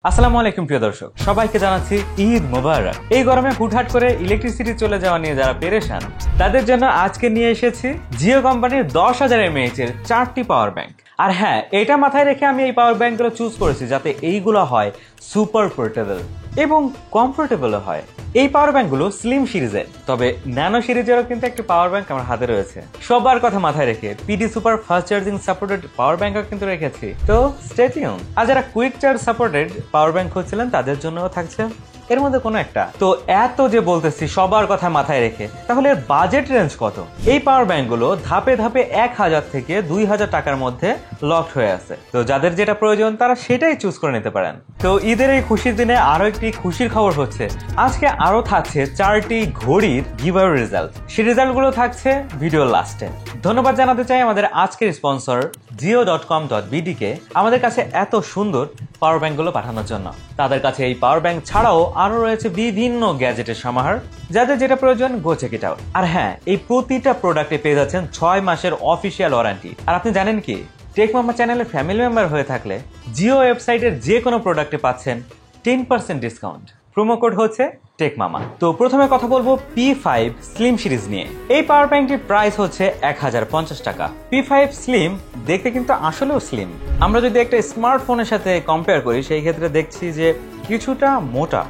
আসসালামু আলাইকুম প্রিয় দর্শক, সবাইকে জানাচ্ছি ঈদ মোবারক। এই গরমে হুটহাট করে ইলেকট্রিসিটি চলে যাওয়া নিয়ে যারা পেরেশান তাদের জন্য আজকে নিয়ে এসেছি জিও কোম্পানির 10,000 mAh এর 4টি পাওয়ার ব্যাংক। আর হ্যাঁ, এটা মাথায় রেখে আমি এই পাওয়ার ব্যাংকগুলো চুজ করেছি যাতে এইগুলো হয় সুপার পোর্টেবল এবং কমফোর্টেবল হয়। এই পাওয়ার ব্যাংকগুলো স্লিম সিরিজের, তবে ন্যানো সিরিজেরও কিন্তু একটি পাওয়ার ব্যাংক আমার হাতে রয়েছে। সবার কথা মাথায় রেখে PD super fast charging supported power ব্যাংকও কিন্তু রেখেছি। তো স্টে টিউন। আর যারা quick charge supported power bank খুঁজছিলেন তাদের জন্যও থাকছে এর মধ্যে কোনো একটা। তো এত যে বলতেছি সবার কথা মাথায় রেখে, তাহলে এর বাজেট রেঞ্জ কত? এই পাওয়ার ব্যাংকগুলো ধাপে ধাপে 1000 থেকে 2000 টাকার মধ্যে লকড হয়ে আছে। তো যাদের যেটা প্রয়োজন তারা সেটাই চুজ করে নিতে পারেন। তো ঈদের এই খুশির দিনে আরো একটি খুশির খবর হচ্ছে, আজকে আরো থাকছে 4টি ঘড়ির গিভঅ্যাওয়ে রেজাল্ট। সেই রেজাল্টগুলো থাকছে ভিডিও লাস্টে। ধন্যবাদ জানাতে চাই আমাদের আজকের স্পন্সর jio.com.bd কে আমাদের কাছে এত সুন্দর পাওয়ার ব্যাংকগুলো পাঠানোর জন্য। তাদের কাছে এই পাওয়ার ব্যাংক ছাড়াও আরো রয়েছে বিভিন্ন গ্যাজেটের সমাহার, যাদের যেটা প্রয়োজন গো চেক ইট আউট। আর হ্যাঁ, এই প্রতিটা প্রোডাক্টে পেয়ে যাচ্ছেন 6 মাসের অফিসিয়াল ওয়ারেন্টি। আর আপনি জানেন কি, টেক মামা চ্যানেলের ফ্যামিলি মেম্বার হয়ে থাকলে জিও ওয়েবসাইটের যে কোনো প্রোডাক্টে পাচ্ছেন 10% ডিসকাউন্ট। প্রোমো কোড হচ্ছে টেক মামা। তো প্রথমে কথা বলবো P5 স্লিম সিরিজ নিয়ে। এই পাওয়ার ব্যাংকটির প্রাইস হচ্ছে 1050 টাকা। P5 স্লিম দেখতে কিন্তু আসলেও স্লিম। আমরা যদি একটা স্মার্টফোনের সাথে কম্পেয়ার করি সেই ক্ষেত্রে দেখছি যে কিছুটা মোটা,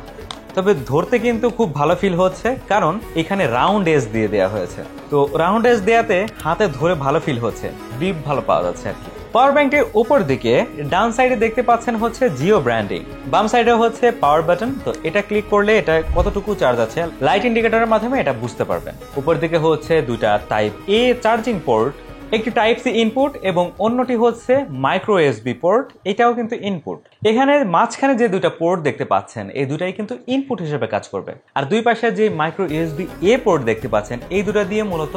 তবে ধরতে কিন্তু খুব ভালো ফিল হচ্ছে, কারণ এখানে রাউন্ড এজ দিয়ে দেওয়া হয়েছে। তো রাউন্ড এজ দেওয়াতে হাতে ধরে ভালো ফিল হচ্ছে, গ্রিপ ভালো পাওয়া যাচ্ছে আর কি। পাওয়ার ব্যাংকটির উপর দিকে ডান সাইডে দেখতে পাচ্ছেন হচ্ছে জিও ব্র্যান্ডিং, বাম সাইডে হচ্ছে পাওয়ার বাটন। তো এটা ক্লিক করলে এটা কতটুকু চার্জ আছে লাইট ইন্ডিকেটরের মাধ্যমে এটা বুঝতে পারবেন। উপর দিকে হচ্ছে দুটা টাইপ এ চার্জিং পোর্ট, একটি টাইপ সি ইনপুট এবং অন্যটি হচ্ছে মাইক্রো এসবি পোর্ট, এটাও কিন্তু ইনপুট। এখানে মাঝখানে যে দুটা পোর্ট দেখতে পাচ্ছেন এই দুটাই কিন্তু ইনপুট হিসেবে কাজ করবে। আর দুই পাশে যে মাইক্রো ইউএসবি এ পোর্ট দেখতে পাচ্ছেন এই দুটা দিয়ে মূলত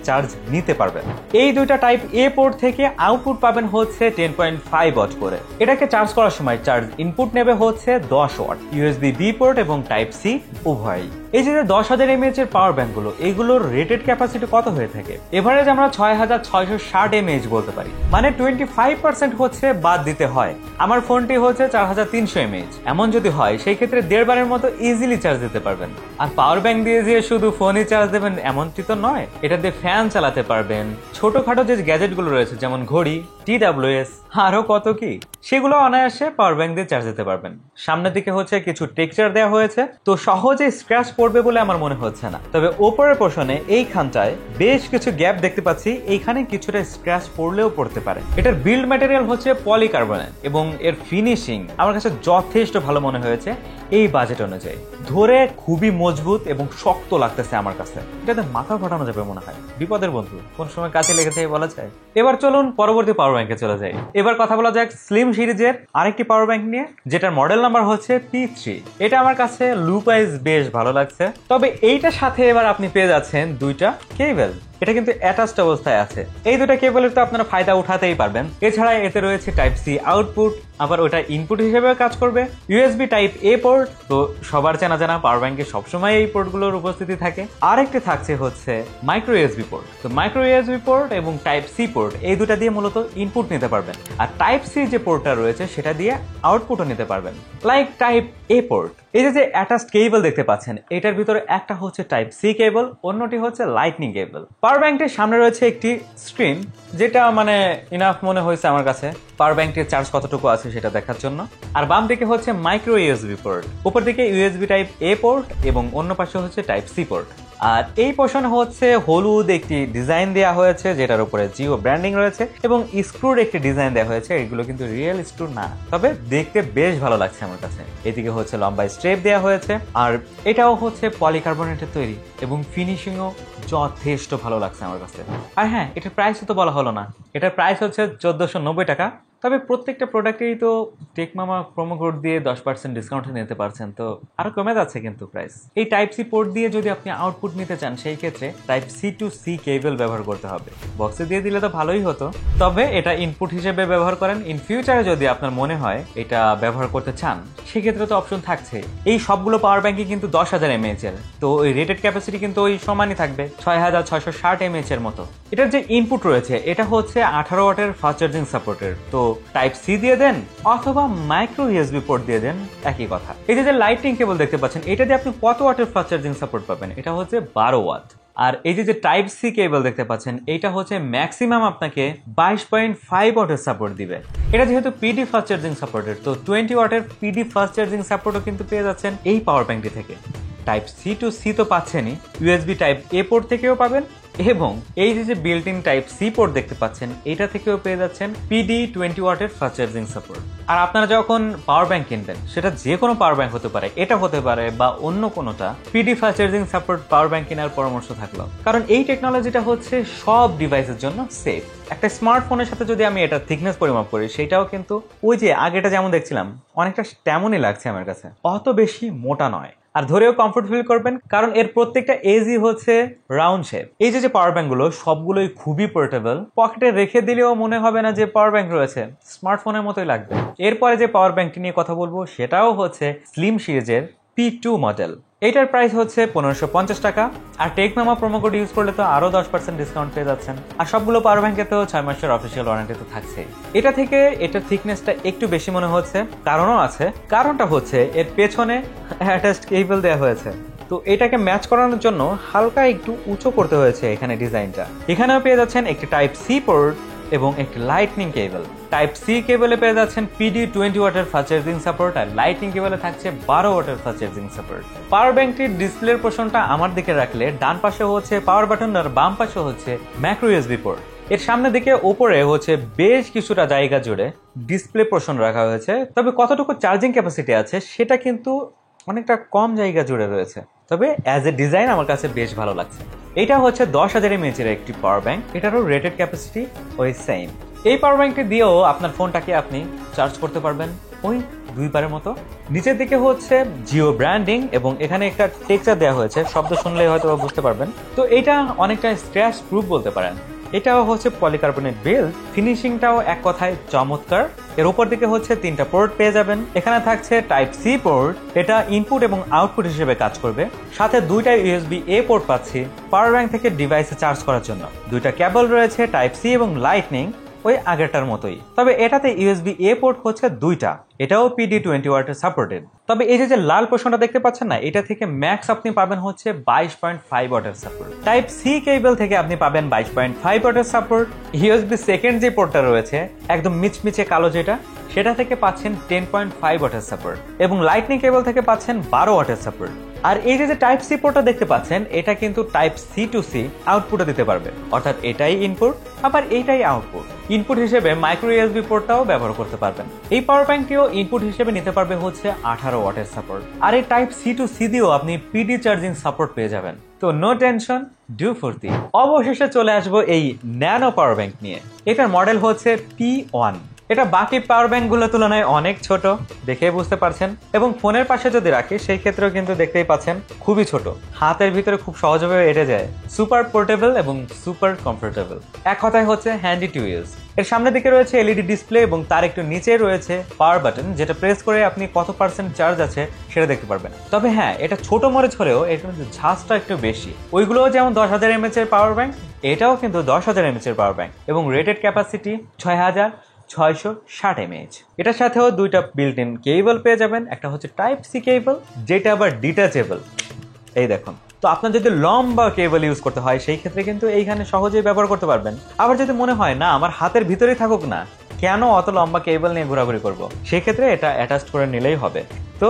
চার্জ নিতে পারবেন। এই দুইটা টাইপ এ পোর্ট থেকে আউটপুট পাবেন হচ্ছে 10.5 ওয়াট করে। এটাকে চার্জ করার সময় চার্জ ইনপুট নেবে হচ্ছে 10 ওয়াট। ইউএসবি বি পোর্ট এবং টাইপ সি উভয়ই। এই যে 10,000 mAh এর পাওয়ার ব্যাংকগুলো, এগুলোর রেটেড ক্যাপাসিটি কত হয়ে থাকে? এভারেজ আমরা 6660 mAh বলতে পারি, মানে 25% হচ্ছে বাদ দিতে হয়। আমার ফোনটি হচ্ছে 4300 mAh। এমন যদি হয় সেই ক্ষেত্রে 1.5 বারের মতো ইজিলি চার্জ দিতে পারবেন। আর পাওয়ার ব্যাংক দিয়ে যে শুধু ফোনই চার্জ দেবেন এমনটি তো নয়, এটা দিয়ে ফ্যান চালাতে পারবেন, ছোটখাটো যে গ্যাজেটগুলো রয়েছে যেমন ঘড়ি, TWS, আরো কত কি, সেগুলো অনায়াসে পাওয়ার ব্যাংক দিয়ে চার্জ দিতে পারবেন। সামনের দিকে হচ্ছে কিছু টেক্সচার দেওয়া হয়েছে, তো সহজে স্ক্র্যাচ পড়বে বলে আমার মনে হচ্ছে না। তবে ওপরের পোর্শনে এইখানটায় বেশ কিছু গ্যাপ দেখতে পাচ্ছি, এইখানে কিছুটা স্ক্র্যাচ পড়লেও পড়তে পারে। এটার বিল্ড ম্যাটেরিয়াল হচ্ছে পলিকার্বনেট এবং এর ফিনিশিং আমার কাছে যথেষ্ট ভালো মনে হয়েছে এই বাজেট অনুযায়ী। ধরে খুবই মজবুত এবং শক্ত লাগতেছে আমার কাছে, এটাতে মাথা ফাটানো যাবে মনে হয়। বিপদের বন্ধু কোন সময় কাছে লেগেছে বলা যায়। এবার চলুন পরবর্তী পাওয়ার ব্যাংকে চলে যাই। এবার কথা বলা যাক স্লিম সিরিজের আরেকটি পাওয়ার ব্যাংক নিয়ে, যেটার মডেল নাম্বার হচ্ছে P3। এটা আমার কাছে লুক ওয়াইজ বেশ ভালো লাগছে, তবে এইটার সাথে এবার আপনি পেয়ে যাচ্ছেন দুইটা কেবল। এটা কিন্তু অ্যাটাচড অবস্থায় আছে। এই দুটা কেবলের তো আপনারা ফায়দা উঠাতেই পারবেন। এছাড়া এতে রয়েছে টাইপ সি আউটপুট, আবার ওটা ইনপুট হিসেবে কাজ করবে। ইউএসবি টাইপ এ পোর্ট, তো সবার চেনা জানা পাওয়ার ব্যাংকে সবসময় এই পোর্টগুলোর উপস্থিতি থাকে। আরেকটি থাকছে হচ্ছে মাইক্রো ইউএসবি পোর্ট। তো মাইক্রো ইউএসবি পোর্ট এবং টাইপ সি পোর্ট এই দুটা দিয়ে মূলত ইনপুট নিতে পারবেন, আর টাইপ সি যে পোর্টটা রয়েছে সেটা দিয়ে আউটপুটও নিতে পারবেন, লাইক টাইপ এ পোর্ট। এই যে অ্যাটাচড কেবল দেখতে পাচ্ছেন, এটার ভিতরে একটা হচ্ছে টাইপ সি কেবল, অন্যটি হচ্ছে লাইটনিং কেবল। পাওয়ার ব্যাংকটির সামনে রয়েছে একটি স্ক্রিন, যেটা মানে ইনাফ মনে হয়েছে আমার কাছে পাওয়ার ব্যাংকটির চার্জ কতটুকু আছে সেটা দেখার জন্য। আর বাম দিকে হচ্ছে মাইক্রো ইউএসবি পোর্ট, উপর দিকে ইউএসবি টাইপ এ পোর্ট এবং অন্য পাশে হচ্ছে টাইপ সি পোর্ট। আর এই পোর্শন হচ্ছে হলুদ একটি ডিজাইন দেওয়া হয়েছে, যেটার উপরে জিও ব্র্যান্ডিং রয়েছে এবং স্ক্রুর একটি ডিজাইন দেওয়া হয়েছে। এগুলো কিন্তু রিয়েল স্ক্রু না, তবে দেখতে বেশ ভালো লাগছে আমার কাছে। এদিকে হচ্ছে লম্বা স্ট্রেপ দেওয়া হয়েছে, আর এটাও হচ্ছে পলিকার্বনেটের তৈরি এবং ফিনিশিংও যথেষ্ট ভালো লাগছে আমার কাছে। আর হ্যাঁ, এটার প্রাইস তো বলা হলো না, এটার প্রাইস হচ্ছে 1490 টাকা। তবে প্রত্যেকটা প্রোডাক্টেই তো টেক মামা প্রোমো কোড দিয়ে 10% ডিসকাউন্টে নিতে পারছেন, তো আরো কমে যাচ্ছে কিন্তু প্রাইস। এই টাইপ সি পোর্ট দিয়ে যদি আপনি আউটপুট নিতে চান সেই ক্ষেত্রে type C to C cable ব্যবহার করতে হবে। বক্সে দিয়ে দিলে তো ভালোই হতো, তবে এটা ইনপুট হিসেবে ব্যবহার করেন। ইন ফিউচারে যদি আপনার মনে হয় এটা ব্যবহার করতে চান সেক্ষেত্রে তো অপশন থাকছে। এই সবগুলো পাওয়ার ব্যাংকই কিন্তু 10,000 mAh এর, তো ওই রেটেড ক্যাপাসিটি কিন্তু ওই সমানই থাকবে 6,660 mAh এর মতো। এটার যে ইনপুট রয়েছে এটা হচ্ছে 18 ওয়াটের ফাস্ট চার্জিং সাপোর্টের, তো টাইপ সি দিয়ে দেন অথবা মাইক্রো ইউএসবি পোর্ট দিয়ে দেন, একই কথা। এই যে লাইটিং কেবল দেখতে পাচ্ছেন, এটা দিয়ে আপনি কত ওয়াটের ফাস্ট চার্জিং সাপোর্ট পাবেন? এটা হচ্ছে 12 ওয়াট। আর এই যে টাইপ সি কেবল দেখতে পাচ্ছেন, এটা হচ্ছে ম্যাক্সিমাম আপনাকে 22.5 ওয়াটের সাপোর্ট দিবে। এটা যেহেতু পিডি ফাস্ট চার্জিং সাপোর্টের, তো 20 ওয়াটের পিডি ফাস্ট চার্জিং সাপোর্টও কিন্তু পেয়ে যাচ্ছেন এই পাওয়ার ব্যাংকটি থেকে। টাইপ সি টু সি তো পাচ্ছেনই, ইউএসবি টাইপ এ পোর্ট থেকেও পাবেন, এবং এই যে built in type C port দেখতে পাচ্ছেন, এটা থেকেও পেয়ে যাচ্ছেন পিডি 20 ওয়াটের ফাস্ট চার্জিং সাপোর্ট। আর আপনারা যখন পাওয়ার ব্যাংক কিনবেন, সেটা যে কোনো পাওয়ার ব্যাংক হতে পারে, এটা হতে পারে বা অন্য কোনোটা, PD fast charging support power bank কেনার পরামর্শ থাকলো, কারণ এই টেকনোলজিটা হচ্ছে সব ডিভাইসের জন্য সেফ। একটা স্মার্টফোনের সাথে যদি আমি এটা থিকনেস পরিমাপ করি, সেটাও কিন্তু ওই যে আগেটা যেমন দেখছিলাম অনেকটা তেমনই লাগছে আমার কাছে, অত বেশি মোটা নয়। আর ধরেও কমফোর্ট ফিল করবেন, কারণ এর প্রত্যেকটা এজই হচ্ছে রাউন্ড শেপ। এই যে পাওয়ার ব্যাংক গুলো সবগুলোই খুবই পোর্টেবল, পকেটে রেখে দিলেও মনে হবে না যে পাওয়ার ব্যাংক রয়েছে, স্মার্টফোনের মতোই লাগবে। এরপরে যে পাওয়ার ব্যাংকটি নিয়ে কথা বলবো, সেটাও হচ্ছে স্লিম সিরিজের P2 মডেল। এটার প্রাইস হচ্ছে 1550 টাকা, আর টেকনোমা প্রোমো কোড ইউজ করলে তো আরো 10% ডিসকাউন্ট পেয়ে যাচ্ছেন। আর সবগুলো পাওয়ার ব্যাংকে তো 6 মাসের অফিসিয়াল ওয়ারেন্টি তো থাকছেই। এটা থেকে এটার থিকনেসটা একটু বেশি মনে হচ্ছে, কারণও আছে। কারণটা হচ্ছে এর পেছনে অ্যাটাচড কেবল দেওয়া হয়েছে, তো এটাকে ম্যাচ করানোর জন্য হালকা একটু উঁচু করতে হয়েছে এখানে ডিজাইনটা। এখানেও পেয়ে যাচ্ছেন একটি টাইপ সি পোর্ট এবং একটি লাইটনিং কেবল। টাইপ সি কেবলে পেয়ে যাচ্ছেন পিডি 20 ওয়াটের ফাস্ট চার্জিং সাপোর্ট, আর লাইটনিং কেবলে থাকছে 12 ওয়াটের ফাস্ট চার্জিং সাপোর্ট। পাওয়ার ব্যাংকটির ডিসপ্লের পোর্শনটা আমার দিকে রাখলে ডান পাশে হচ্ছে পাওয়ার বাটন, আর বাম পাশে হচ্ছে ম্যাক্রো ইউএসবি পোর্ট। এর সামনের দিকে উপরে হচ্ছে বেশ কিছুটা জায়গা জুড়ে ডিসপ্লে পোর্শন রাখা হয়েছে, তবে কতটুকু চার্জিং ক্যাপাসিটি আছে সেটা কিন্তু অনেকটা কম জায়গা জুড়ে রয়েছে, তবে অ্যাজ এ ডিজাইন আমার কাছে বেশ ভালো লাগছে। এটা হচ্ছে 10,000 mAh এর একটি পাওয়ার ব্যাংক, এটারও রেটেড ক্যাপাসিটি ওই সেম। এই পাওয়ার ব্যাংকটি দিয়েও আপনার ফোনটাকে আপনি চার্জ করতে পারবেন ওই 2 বারের মতো। নিচের দিকে হচ্ছে জিও ব্র্যান্ডিং এবং এখানে একটা টেক্সচার দেওয়া হয়েছে, শব্দ শুনলে হয়তো বুঝতে পারবেন। তো এটা অনেকটা স্ক্র্যাচ প্রুফ বলতে পারেন। এটাও হচ্ছে পলিকার্বনেট বিল্ড, ফিনিশিংটাও এক কথায় চমৎকার। এর উপর দিকে হচ্ছে 3টা পোর্ট পেয়ে যাবেন। এখানে থাকছে টাইপ সি পোর্ট, এটা ইনপুট এবং আউটপুট হিসেবে কাজ করবে। সাথে 2টা ইউএসবি এ পোর্ট পাচ্ছি পাওয়ার ব্যাংক থেকে ডিভাইসে চার্জ করার জন্য। 2টা কেবল রয়েছে টাইপ সি এবং লাইটনিং, ওই আগেরটার মতোই, তবে এটাতে ইউএসবি এ পোর্ট হচ্ছে 2টা, এটাও পিডি 20 ওয়াটের সাপোর্টেড। তবে এই যে লাল পোর্শনটা দেখতে পাচ্ছেন না, এটা থেকে ম্যাক্স আপনি পাবেন হচ্ছে 22.5 ওয়াটের সাপোর্ট। টাইপ সি কেবল থেকে আপনি পাবেন 22.5 ওয়াটের সাপোর্ট। ইউএসবি সেকেন্ড যে পোর্টটা রয়েছে একদম মিচমিচে কালো যেটা, সেটা থেকে পাচ্ছেন 10.5 ওয়াটের সাপোর্ট, এবং লাইটনিং কেবল থেকে পাচ্ছেন 12 ওয়াটের সাপোর্ট। আর এই যে টাইপ সি পোর্টটা দেখতে পাচ্ছেন, এটা কিন্তু টাইপ সি টু সি আউটপুটও দিতে পারবে, অর্থাৎ এটাই ইনপুট আবার এইটাই আউটপুট। ইনপুট হিসেবে মাইক্রো ইউএসবি পোর্টটাও ব্যবহার করতে পারবেন। এই পাওয়ার ব্যাংকটিও ইনপুট হিসেবে নিতে পারবে হচ্ছে 18 ওয়াটের সাপোর্ট, আর এই টাইপ সি টু সি দিয়েও আপনি পিডি চার্জিং সাপোর্ট পেয়ে যাবেন। তো নো টেনশন, ডু ফুর্তি। অবশেষে চলে আসবো এই ন্যানো পাওয়ার ব্যাংক নিয়ে। এটার মডেল হচ্ছে P1। এটা বাকি পাওয়ার ব্যাংক গুলোর তুলনায় অনেক ছোট, দেখে বুঝতে পারছেন, এবং ফোনের পাশে যদি রাখি সেই ক্ষেত্রেও কিন্তু দেখতেই পাচ্ছেন খুবই ছোট, হাতের ভিতরে খুব সহজভাবে এড়ে যায়। সুপার পোর্টেবল এবং সুপার কমফোর্টেবল, এক কথায় হচ্ছে হ্যান্ডি টু ইউজ। এর সামনের দিকে রয়েছে এলইডি ডিসপ্লে এবং তার একটু নিচে রয়েছে পাওয়ার বাটন, যেটা প্রেস করে আপনি কত পার্সেন্ট চার্জ আছে সেটা দেখতে পারবেন। তবে হ্যাঁ, এটা ছোট মরিচ হলেও এর কিন্তু ঝাঁজটা একটু বেশি। ওইগুলোও যেমন 10,000 mAh এর পাওয়ার ব্যাংক, এটাও কিন্তু 10,000 mAh এর পাওয়ার ব্যাংক এবং রেটেড ক্যাপাসিটি 6,660 mAh। এটার সাথেও 2টা বিল্ট ইন কেবল পেয়ে যাবেন, একটা হচ্ছে টাইপ সি কেবল, যেটা আবার ডিটাচেবল, এই দেখুন। তো আপনার যদি লম্বা কেবল ইউজ করতে হয় সেই ক্ষেত্রে কিন্তু এইখানে সহজেই ব্যবহার করতে পারবেন। আবার যদি মনে হয় না আমার হাতের ভিতরেই থাকুক না, কেন অত লম্বা কেবল নিয়ে ঘোরাঘুরি করবো, সেই ক্ষেত্রে এটা অ্যাটাচ করে নিলেই হবে। তো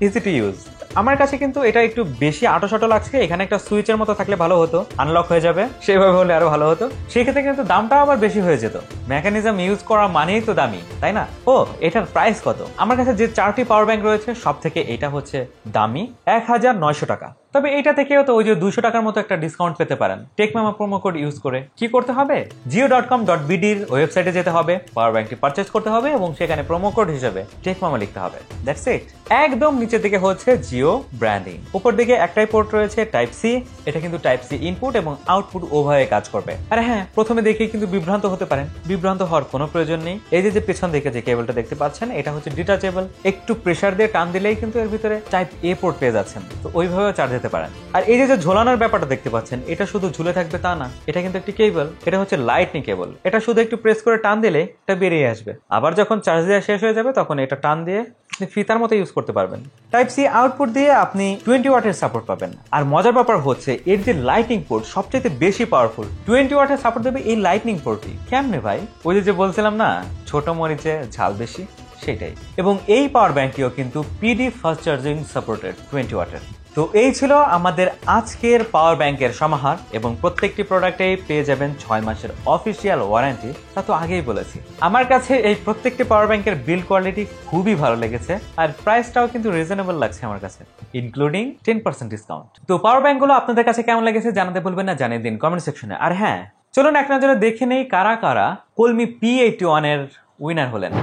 ইজি টু ইউজ। আমার কাছে কিন্তু এটা একটু বেশি আঁটো লাগছে, এখানে একটা সুইচের মতো থাকলে ভালো হতো, আনলক হয়ে যাবে, সেভাবে হলে আরো ভালো হতো। সেই ক্ষেত্রে কিন্তু দামটা আবার বেশি হয়ে যেত। মেকানিজম ইউজ করা মানেই তো দামি, তাই না? ও, এটার প্রাইস কত? আমার কাছে যে 4টি পাওয়ার ব্যাংক রয়েছে সব থেকে এটা হচ্ছে দামি, 1,900 টাকা। তবে এটা থেকেও তো ওই যে 200 টাকার মতো একটা ডিসকাউন্ট পেতে পারেন টেক মামা প্রোমো কোড ইউজ করে। কি করতে হবে? jio.com.bd এর ওয়েবসাইটে যেতে হবে, পাওয়ার ব্যাংকটি পারচেজ করতে হবে এবং সেখানে প্রোমো কোড হিসেবে টেক মামা লিখতে হবে। That's it. একদম নিচের দিকে হচ্ছে জিও ব্র্যান্ডিং, উপর দিকে একটাই পোর্ট রয়েছে টাইপ সি। এটা কিন্তু টাইপ সি ইনপুট এবং আউটপুট উভয়ে কাজ করবে। আর হ্যাঁ, প্রথমে দেখেই কিন্তু বিভ্রান্ত হতে পারেন, বিভ্রান্ত হওয়ার কোনো প্রয়োজন নেই। এই যে পেছন দিকে যে কেবলটা দেখতে পাচ্ছেন এটা হচ্ছে ডিটাচেবল, একটু প্রেসার দিয়ে টান দিলেই কিন্তু এর ভিতরে টাইপ এ পোর্ট পেয়ে যাচ্ছেন, তো ওইভাবে চার্জ দিতে পারেন। আর এই যে ঝোলানোর ব্যাপারটা দেখতে পাচ্ছেন, এটা শুধু ঝুলে থাকবে তা না, এটা কিন্তু একটি কেবল, এটা হচ্ছে লাইটনিং কেবল। এটা শুধু একটু প্রেস করে টান দিলে এটা বেরিয়ে আসবে। আবার যখন চার্জ দেওয়া শেষ হয়ে যাবে তখন এটা টান দিয়ে আপনি ফিতার মতো ইউজ করতে পারবেন। টাইপ সি আউটপুট দিয়ে আপনি 20 ওয়াটের সাপোর্ট পাবেন। আর মজার ব্যাপার হচ্ছে এর যে লাইটনিং পোর্ট সবচেয়ে বেশি পাওয়ারফুল, 20 ওয়াটের সাপোর্ট দেবে এই লাইটনিং পোর্টই। কেমনে ভাই? ওই যে বলছিলাম না ছোট মরিচে ঝাল বেশি, সেটাই। এবং এই পাওয়ার ব্যাংকটিও কিন্তু পিডি ফাস্ট চার্জিং সাপোর্টেড 20 ওয়াটের। তো এই ছিল আমাদের আজকের পাওয়ার ব্যাংকের সমাহার, এবং প্রত্যেকটি প্রোডাক্টেই পেয়ে যাবেন 6 মাসের অফিসিয়াল ওয়ারেন্টি। তা তো আগেই বলেছি। আমার কাছে এই প্রত্যেকটি পাওয়ার ব্যাংকের বিল্ড কোয়ালিটি খুবই ভালো লেগেছে, আর প্রাইসটাও কিন্তু রিজনেবল লাগছে আমার কাছে, ইনক্লুডিং 10% ডিসকাউন্ট। তো পাওয়ার ব্যাংকগুলো আপনাদের কাছে কেমন লেগেছে জানাতে ভুলবেন না, জানিয়ে দিন কমেন্ট সেকশনে। আর হ্যাঁ, চলুন এক নজরে দেখে নেই কারা কারা কলমি P81 এর উইনার হলেন।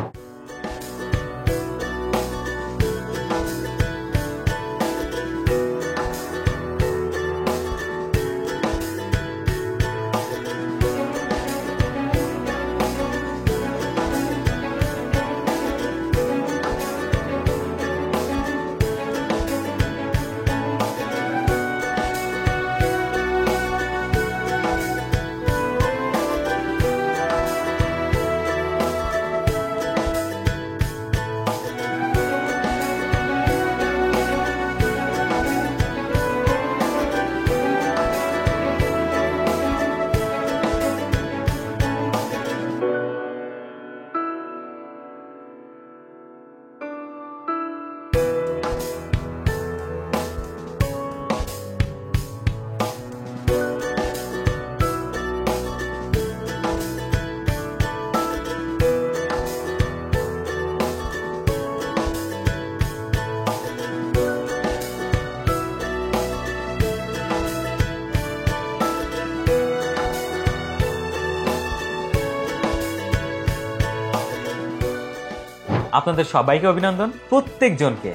আপনাদের সবাইকে অভিনন্দন, প্রত্যেকজনকে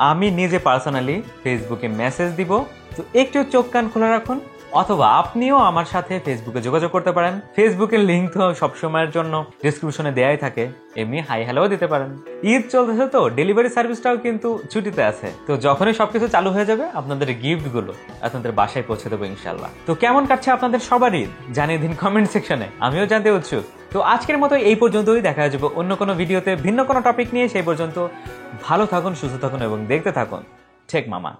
আমি নিজে পার্সোনালি ফেসবুকে মেসেজ দিব, তো একটু চোখ কান খোলা রাখুন। অথবা আপনিও আমার সাথে ফেসবুকে যোগাযোগ করতে পারেন। ফেসবুকের লিঙ্ক তো সবসময়ের জন্য ডিসক্রিপশনে দেয়াই থাকে, এমনি হাই হ্যালোও দিতে পারেন। ঈদ চলতেছে তো ডেলিভারি সার্ভিসটাও কিন্তু ছুটিতে আছে, তো যখনই সবকিছু চালু হয়ে যাবে আপনাদের গিফট গুলো আপনাদের বাসায় পৌঁছে দেবো ইনশাল্লাহ। তো কেমন কাটছে আপনাদের সবার ঈদ জানিয়ে দিন কমেন্ট সেকশনে, আমিও জানতে উৎসুক। তো আজকের মতো এই পর্যন্তই, দেখা যাবে অন্য কোনো ভিডিওতে ভিন্ন কোনো টপিক নিয়ে। সেই পর্যন্ত ভালো থাকুন, সুস্থ থাকুন এবং দেখতে থাকুন টেক মামা।